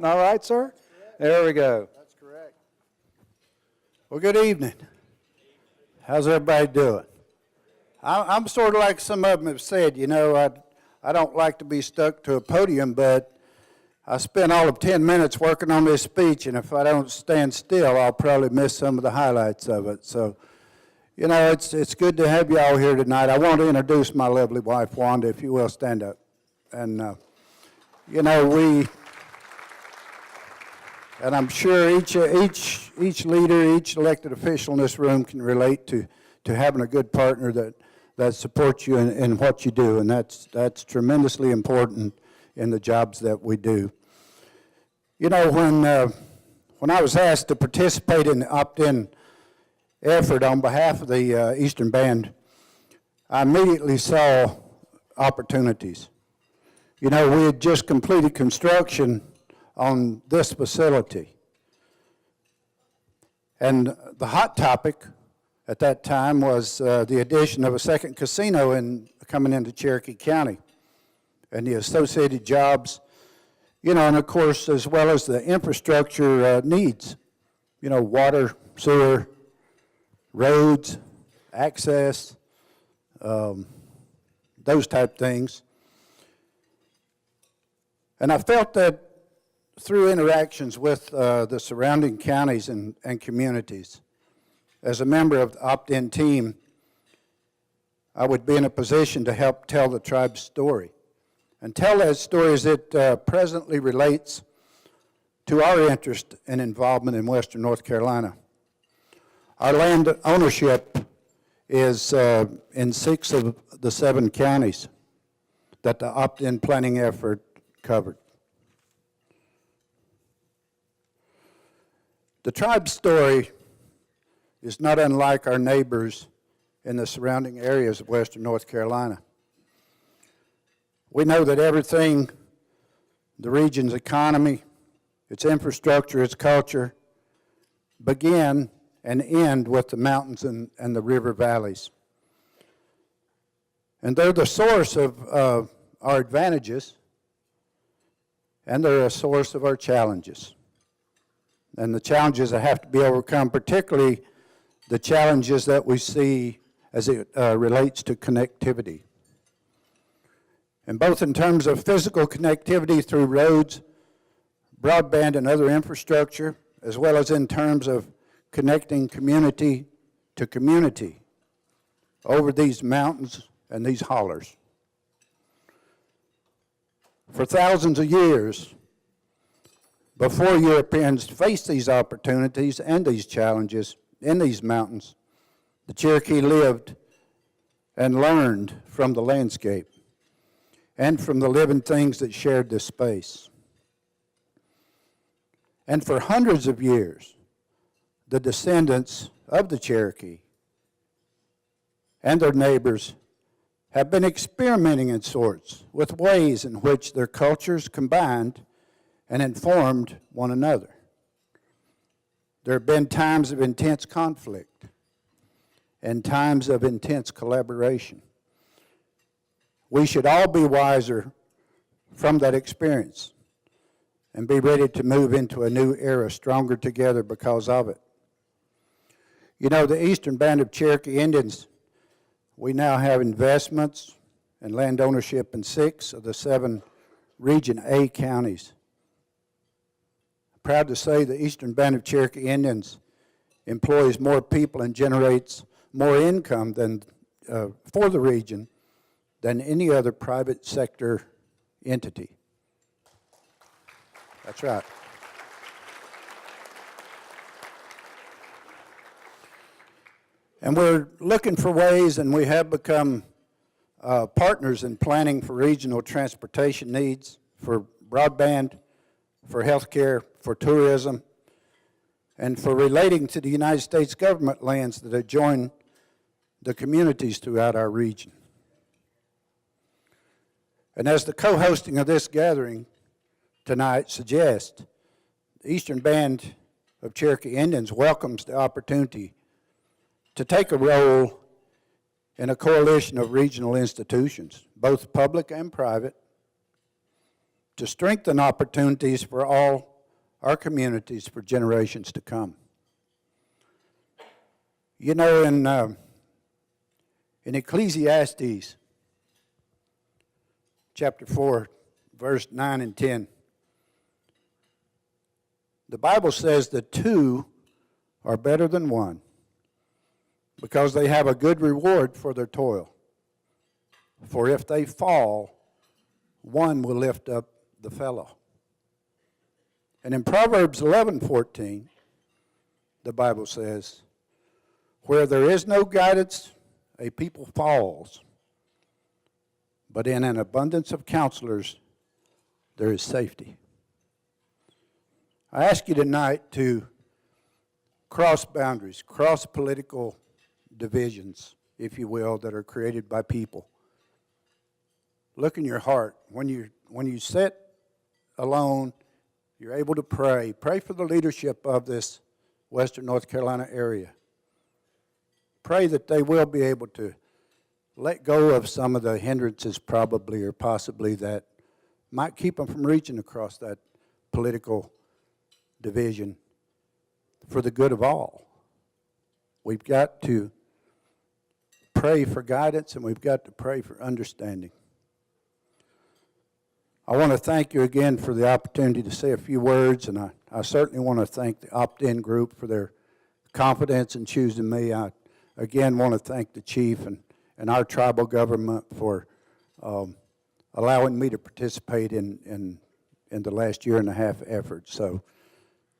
All right, sir? There we go. That's correct. Well, good evening. How's everybody doing? I'm sort of like some of them have said, you know, I don't like to be stuck to a podium, but I spent all of 10 minutes working on this speech, and if I don't stand still, I'll probably miss some of the highlights of it. So, you know, it's good to have you all here tonight. I want to introduce my lovely wife, Wanda, if you will, stand up. And, you know, and I'm sure each leader, each elected official in this room can relate to having a good partner that supports you in what you do, and that's tremendously important in the jobs that we do. You know, when I was asked to participate in the opt-in effort on behalf of the Eastern Band, I immediately saw opportunities. You know, we had just completed construction on this facility. And the hot topic at that time was the addition of a second casino coming into Cherokee County and the associated jobs, you know, and of course, as well as the infrastructure needs, you know, water, sewer, roads, access, those type things. And I felt that through interactions with the surrounding counties and communities, as a member of the opt-in team, I would be in a position to help tell the tribe's story and tell that story as it presently relates to our interest and involvement in Western North Carolina. Our land ownership is in 6 of the 7 counties that the opt-in planning effort covered. The tribe's story is not unlike our neighbors in the surrounding areas of Western North Carolina. We know that everything, the region's economy, its infrastructure, its culture, begin and end with the mountains and the river valleys. And they're the source of our advantages, and they're a source of our challenges. And the challenges that have to be overcome, particularly the challenges that we see as it relates to connectivity. And both in terms of physical connectivity through roads, broadband, and other infrastructure, as well as in terms of connecting community to community over these mountains and these hollers. For thousands of years, before Europeans faced these opportunities and these challenges in these mountains, the Cherokee lived and learned from the landscape and from the living things that shared this space. And for hundreds of years, the descendants of the Cherokee and their neighbors have been experimenting in sorts with ways in which their cultures combined and informed one another. There have been times of intense conflict and times of intense collaboration. We should all be wiser from that experience and be ready to move into a new era stronger together because of it. You know, the Eastern Band of Cherokee Indians, we now have investments and land ownership in 6 of the 7 Region A counties. Proud to say the Eastern Band of Cherokee Indians employs more people and generates more income than, for the region than any other private sector entity. That's right. And we're looking for ways, and we have become partners in planning for regional transportation needs, for broadband, for healthcare, for tourism, and for relating to the United States government lands that adjoin the communities throughout our region. And as the co-hosting of this gathering tonight suggests, the Eastern Band of Cherokee Indians welcomes the opportunity to take a role in a coalition of regional institutions, both public and private, to strengthen opportunities for all our communities for generations to come. You know, in Ecclesiastes, chapter 4, verse 9 and 10, the Bible says that two are better than one because they have a good reward for their toil. For if they fall, one will lift up the fellow. And in Proverbs 11:14, the Bible says, where there is no guidance, a people falls, but in an abundance of counselors, there is safety. I ask you tonight to cross boundaries, cross political divisions, if you will, that are created by people. Look in your heart. When you sit alone, you're able to pray. Pray for the leadership of this Western North Carolina area. Pray that they will be able to let go of some of the hindrances probably or possibly that might keep them from reaching across that political division for the good of all. We've got to pray for guidance and we've got to pray for understanding. I want to thank you again for the opportunity to say a few words, and I certainly want to thank the opt-in group for their confidence in choosing me. I again want to thank the chief and our tribal government for allowing me to participate in the last year and a half effort. So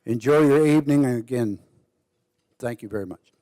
enjoy your evening, and again, thank you very much.